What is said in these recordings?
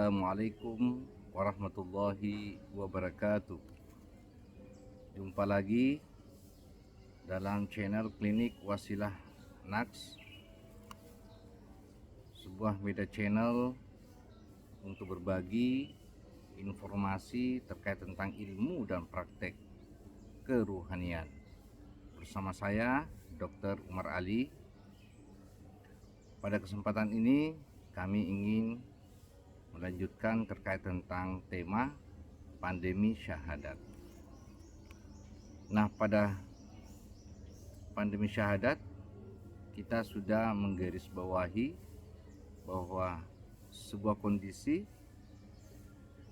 Assalamualaikum warahmatullahi wabarakatuh. Jumpa lagi dalam channel Klinik Wasilah Naks, sebuah media channel untuk berbagi informasi terkait tentang ilmu dan praktek keruhanian. Bersama saya Dr. Umar Ali. Pada kesempatan ini kami ingin melanjutkan terkait tentang tema pandemi syahadat. Nah, pada pandemi syahadat kita sudah menggarisbawahi bahwa sebuah kondisi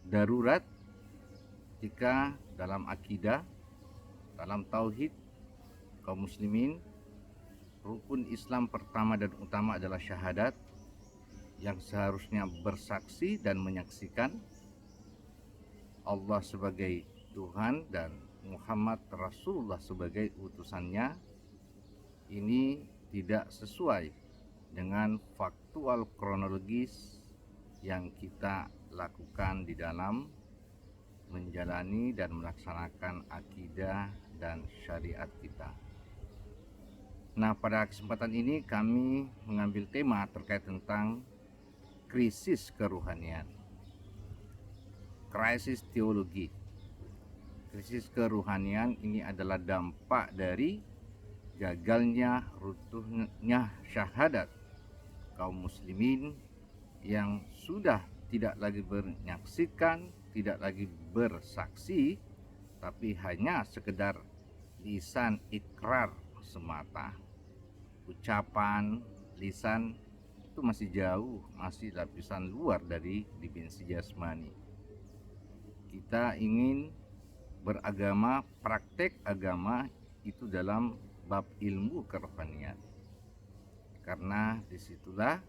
darurat jika dalam akidah, dalam tauhid kaum muslimin, rukun Islam pertama dan utama adalah syahadat, yang seharusnya bersaksi dan menyaksikan Allah sebagai Tuhan dan Muhammad Rasulullah sebagai utusannya. Ini tidak sesuai dengan faktual kronologis yang kita lakukan di dalam menjalani dan melaksanakan akidah dan syariat kita. Nah, pada kesempatan ini kami mengambil tema terkait tentang krisis keruhanian, krisis teologi. Krisis keruhanian ini adalah dampak dari gagalnya, runtuhnya syahadat kaum muslimin yang sudah tidak lagi menyaksikan, tidak lagi bersaksi, tapi hanya sekedar lisan ikrar semata. Ucapan lisan itu masih jauh, masih lapisan luar dari dimensi jasmani. Kita ingin beragama, praktek agama itu dalam bab ilmu kerohanian, karena disitulah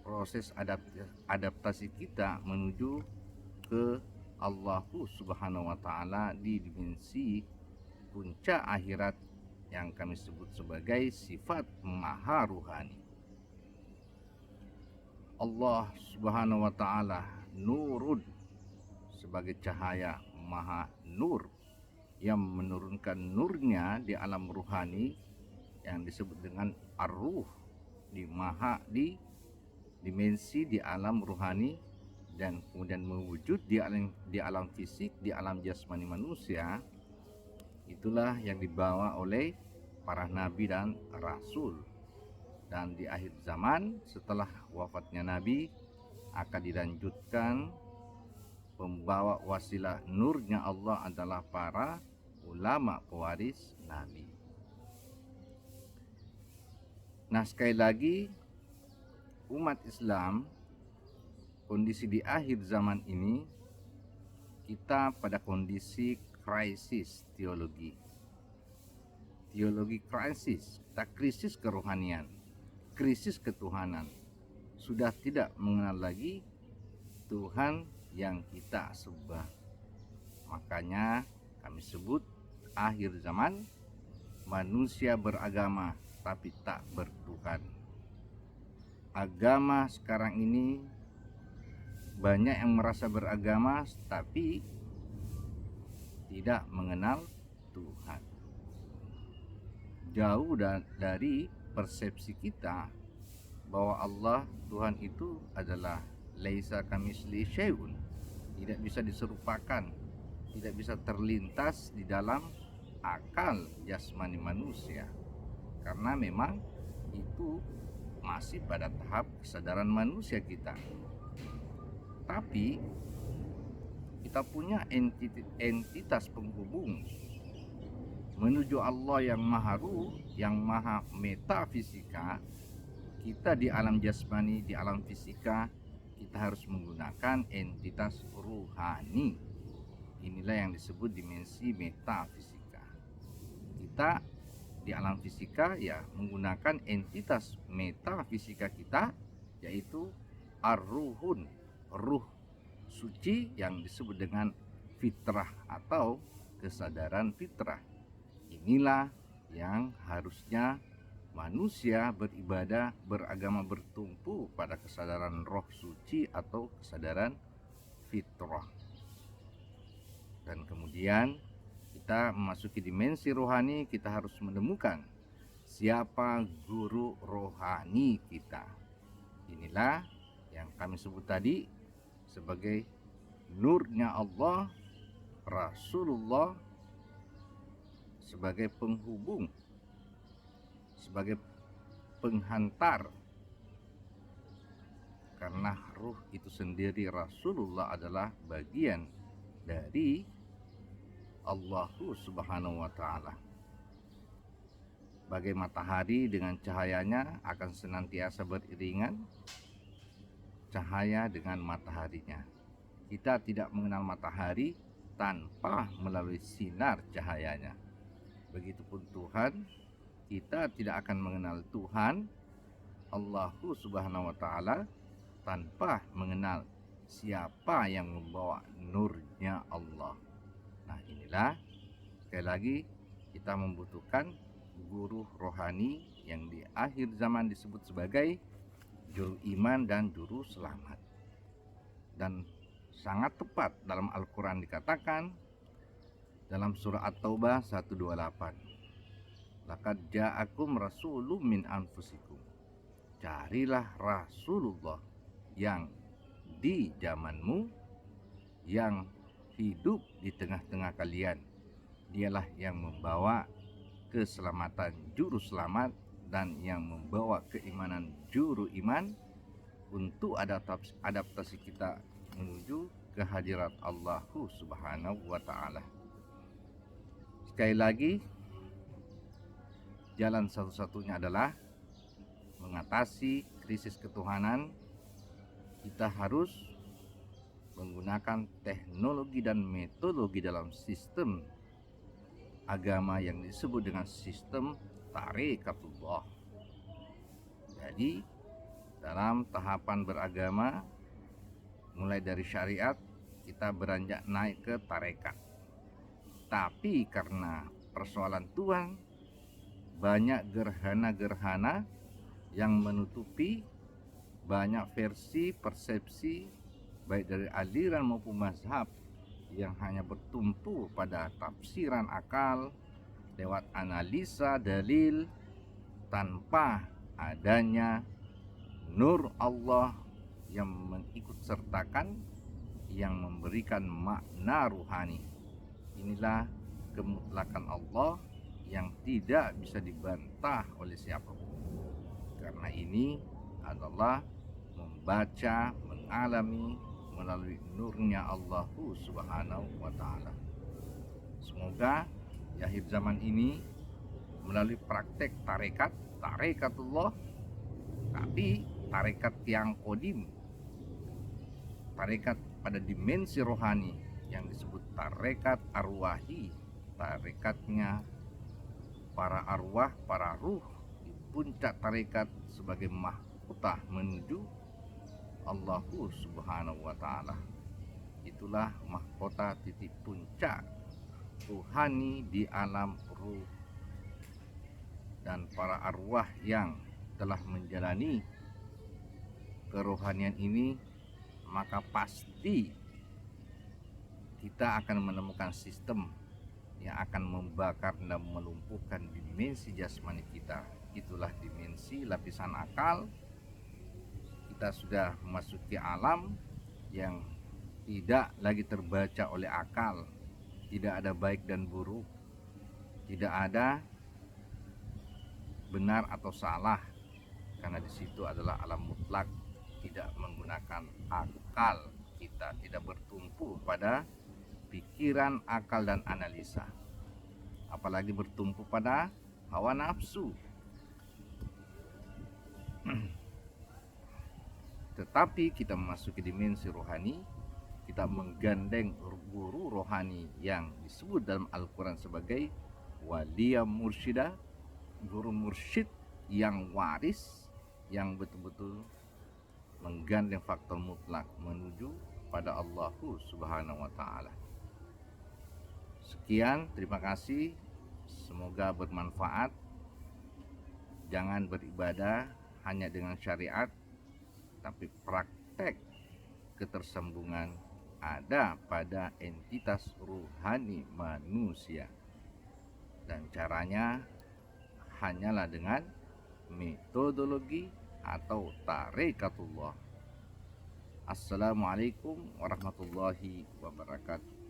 proses adaptasi kita menuju ke Allah Subhanahu wa Ta'ala di dimensi puncak akhirat yang kami sebut sebagai sifat maha ruhani. Allah Subhanahu wa Ta'ala nurun, sebagai cahaya maha nur yang menurunkan nurnya di alam ruhani yang disebut dengan ar-ruh, di dimensi di alam ruhani, dan kemudian mewujud di alam fisik, di alam jasmani manusia. Itulah yang dibawa oleh para nabi dan rasul. Dan di akhir zaman setelah wafatnya Nabi akan dilanjutkan pembawa wasilah nurnya Allah adalah para ulama pewaris Nabi. Nah, sekali lagi umat Islam, kondisi di akhir zaman ini kita pada kondisi krisis teologi krisis, kita krisis kerohanian, krisis ketuhanan. Sudah tidak mengenal lagi Tuhan yang kita sembah. Makanya kami sebut akhir zaman, manusia beragama tapi tak bertuhan. Agama sekarang ini banyak yang merasa beragama tapi tidak mengenal Tuhan. Jauh dari persepsi kita bahwa Allah, Tuhan itu adalah laisa kamitslihi syai'un, tidak bisa diserupakan, tidak bisa terlintas di dalam akal jasmani manusia, karena memang itu masih pada tahap kesadaran manusia kita. Tapi kita punya entitas penghubung menuju Allah yang maha ruh, yang maha metafisika. Kita di alam jasmani, di alam fisika, kita harus menggunakan entitas ruhani. Inilah yang disebut dimensi metafisika. Kita di alam fisika ya menggunakan entitas metafisika kita, yaitu ar-ruhun, ruh suci yang disebut dengan fitrah atau kesadaran fitrah. Inilah yang harusnya manusia beribadah, beragama bertumpu pada kesadaran roh suci atau kesadaran fitrah. Dan kemudian kita memasuki dimensi rohani, kita harus menemukan siapa guru rohani kita. Inilah yang kami sebut tadi sebagai nurnya Allah, Rasulullah, sebagai penghubung, sebagai penghantar. Karena ruh itu sendiri, Rasulullah adalah bagian dari Allah Subhanahu wa Ta'ala. Bagai matahari dengan cahayanya akan senantiasa beriringan, cahaya dengan mataharinya. Kita tidak mengenal matahari tanpa melalui sinar cahayanya. Begitupun Tuhan, kita tidak akan mengenal Tuhan Allah Subhanahu wa Ta'ala tanpa mengenal siapa yang membawa nurnya Allah. Nah, inilah sekali lagi kita membutuhkan guru rohani yang di akhir zaman disebut sebagai juru iman dan juru selamat. Dan sangat tepat dalam Al-Quran dikatakan dalam surah At-Taubah 128, laqad ja'akum rasulun min anfusikum, carilah Rasulullah yang di zamanmu, yang hidup di tengah-tengah kalian. Dialah yang membawa keselamatan juru selamat dan yang membawa keimanan juru iman untuk adaptasi kita menuju kehadirat Allah Subhanahu wa Ta'ala. Sekali lagi, jalan satu-satunya adalah mengatasi krisis ketuhanan. Kita harus menggunakan teknologi dan metodologi dalam sistem agama yang disebut dengan sistem Tarekatullah. Jadi dalam tahapan beragama, mulai dari syariat, kita beranjak naik ke tarekat. Tapi karena persoalan Tuhan, banyak gerhana-gerhana yang menutupi banyak versi, persepsi, baik dari aliran maupun mazhab, yang hanya bertumpu pada tafsiran akal lewat analisa dalil tanpa adanya nur Allah yang mengikut sertakan, yang memberikan makna ruhani. Inilah kemutlakan Allah yang tidak bisa dibantah oleh siapapun. Karena ini adalah membaca, mengalami melalui nurnya Allah Subhanahu wa Ta'ala. Semoga di akhir zaman ini melalui praktek tarekatullah, tapi tarekat yang kodim, tarekat pada dimensi rohani yang disebut tarekat arwahi, tarekatnya para arwah, para ruh di puncak tarekat sebagai mahkota menuju Allah Subhanahu wa Ta'ala. Itulah mahkota titik puncak ruhani di alam ruh. Dan para arwah yang telah menjalani kerohanian ini, maka pasti kita akan menemukan sistem yang akan membakar dan melumpuhkan dimensi jasmani kita. Itulah dimensi lapisan akal. Kita sudah memasuki alam yang tidak lagi terbaca oleh akal. Tidak ada baik dan buruk, tidak ada benar atau salah, karena di situ adalah alam mutlak, tidak menggunakan akal. Kita tidak bertumpu pada pikiran, akal, dan analisa, apalagi bertumpu pada hawa nafsu. Tetapi kita memasuki dimensi rohani, kita menggandeng guru rohani yang disebut dalam Al-Quran sebagai waliyah mursyidah, guru mursyid yang waris, yang betul-betul menggandeng faktor mutlak menuju pada Allah Subhanahu wa Ta'ala. Sekian, terima kasih. Semoga bermanfaat. Jangan beribadah hanya dengan syariat, tapi praktek ketersambungan ada pada entitas ruhani manusia. Dan caranya hanyalah dengan metodologi atau tarikatullah. Assalamualaikum warahmatullahi wabarakatuh.